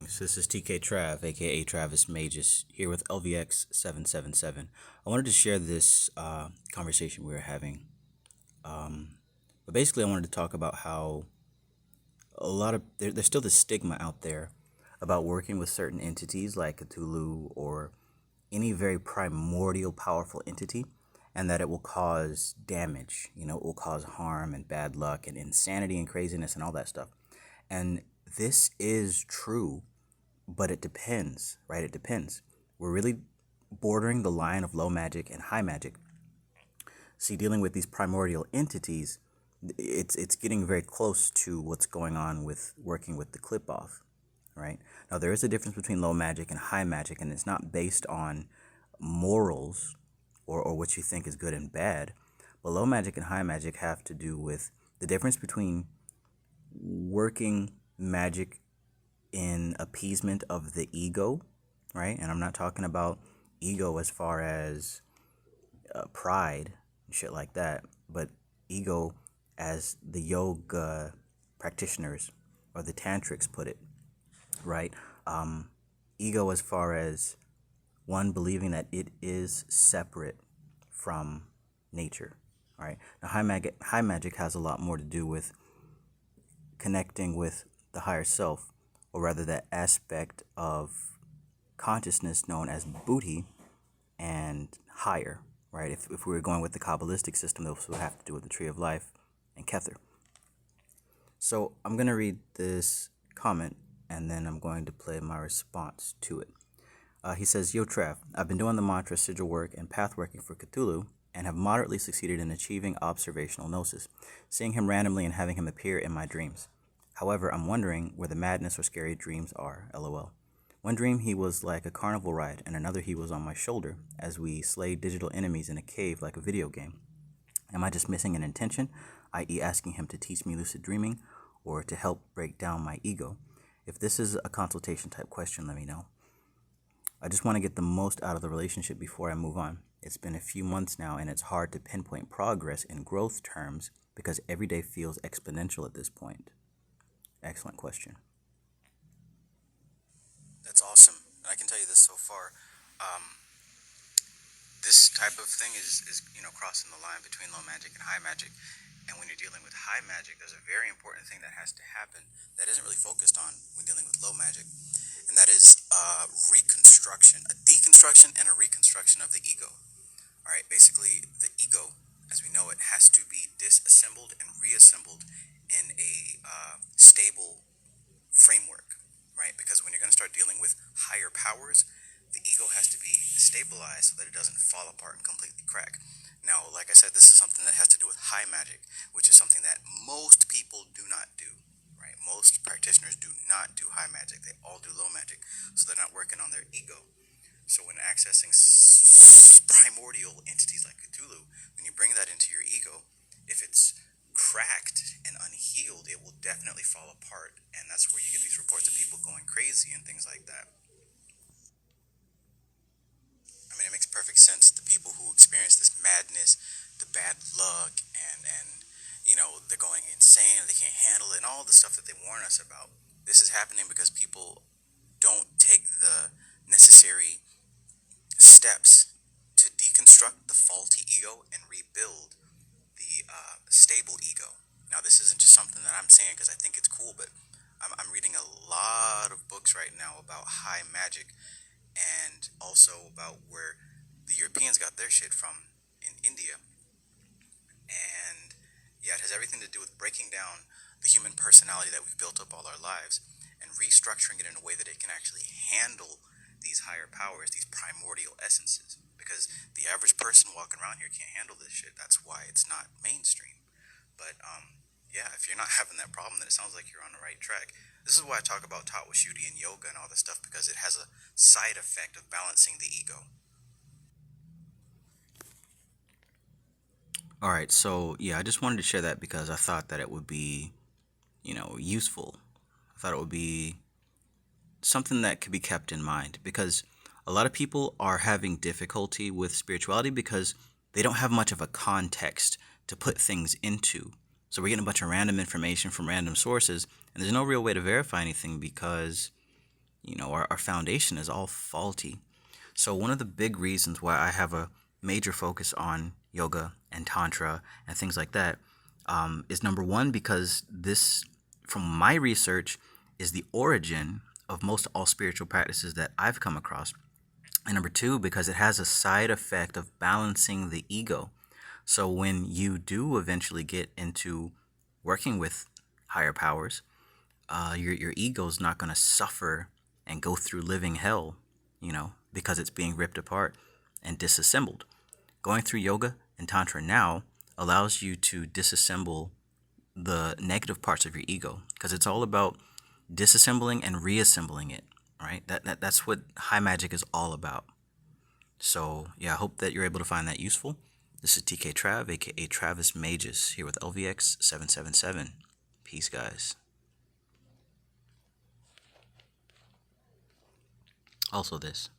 Greetings, this is TK Trav, aka Travis Magus, here with LVX777. I wanted to share this conversation we were having. But basically, I wanted to talk about how there's still this stigma out there about working with certain entities like Cthulhu or any very primordial, powerful entity, and that it will cause damage. It will cause harm and bad luck and insanity and craziness and all that stuff. And this is true, but it depends, right? It depends. We're really bordering the line of low magic and high magic. See, dealing with these primordial entities, it's getting very close to what's going on with working with the Qlippoth, right? Now, there is a difference between low magic and high magic, and it's not based on morals or what you think is good and bad. But low magic and high magic have to do with the difference between working magic in appeasement of the ego, right? And I'm not talking about ego as far as pride and shit like that, but ego as the yoga practitioners or the tantrics put it, right? Ego as far as one believing that it is separate from nature, right? Now, high magic has a lot more to do with connecting with the higher self, or rather that aspect of consciousness known as Buddhi and higher, right? If we were going with the Kabbalistic system, those would have to do with the Tree of Life and Kether. So I'm going to read this comment, and then I'm going to play my response to it. He says, Yo Trav, I've been doing the mantra sigil work and path working for Cthulhu, and have moderately succeeded in achieving observational gnosis, seeing him randomly and having him appear in my dreams. However, I'm wondering where the madness or scary dreams are, lol. One dream he was like a carnival ride, and another he was on my shoulder as we slayed digital enemies in a cave like a video game. Am I just missing an intention, i.e. asking him to teach me lucid dreaming, or to help break down my ego? If this is a consultation type question, let me know. I just want to get the most out of the relationship before I move on. It's been a few months now, and it's hard to pinpoint progress in growth terms because every day feels exponential at this point. Excellent question. That's awesome. I can tell you this so far. This type of thing is crossing the line between low magic and high magic. And when you're dealing with high magic, there's a very important thing that has to happen that isn't really focused on when dealing with low magic. And that is reconstruction, a deconstruction and a reconstruction of the ego. All right, basically the ego, as we know it, has to be disassembled and reassembled in a stable framework, right? Because when you're going to start dealing with higher powers, the ego has to be stabilized so that it doesn't fall apart and completely crack. Now, like I said, this is something that has to do with high magic, which is something that most people do not do, right? Most practitioners do not do high magic. They all do low magic, so they're not working on their ego. So when accessing primordial entities like Cthulhu, when you bring that into your ego, if it's cracked and unhealed, it will definitely fall apart. And that's where you get these reports of people going crazy and things like that. I mean, it makes perfect sense. The people who experience this madness, the bad luck, and they're going insane, they can't handle it, and all the stuff that they warn us about. This is happening because people don't take the necessary steps to deconstruct the faulty ego and rebuild the stable ego. Now, this isn't just something that I'm saying because I think it's cool, but I'm reading a lot of books right now about high magic, and also about where the Europeans got their shit from in India. And yeah, it has everything to do with breaking down the human personality that we've built up all our lives and restructuring it in a way that it can actually handle these higher powers, these primordial essences. Because the average person walking around here can't handle this shit. That's why it's not mainstream. But yeah, if you're not having that problem, then it sounds like you're on the right track. This is why I talk about Taoist Shuddhi and yoga and all this stuff, because it has a side effect of balancing the ego. All right, so yeah, I just wanted to share that because I thought that it would be, useful. I thought it would be something that could be kept in mind, because a lot of people are having difficulty with spirituality because they don't have much of a context to put things into. So we're getting a bunch of random information from random sources, and there's no real way to verify anything because, our foundation is all faulty. So one of the big reasons why I have a major focus on yoga and tantra and things like that is number one, because this, from my research, is the origin of most all spiritual practices that I've come across. And number two, because it has a side effect of balancing the ego. So when you do eventually get into working with higher powers, your ego's not going to suffer and go through living hell, because it's being ripped apart and disassembled. Going through yoga and tantra now allows you to disassemble the negative parts of your ego, because it's all about disassembling and reassembling it, right? That's what high magic is all about. So yeah, I hope that you're able to find that useful. This is TK Trav, aka Travis Magus, here with LVX777. Peace, guys. Also this.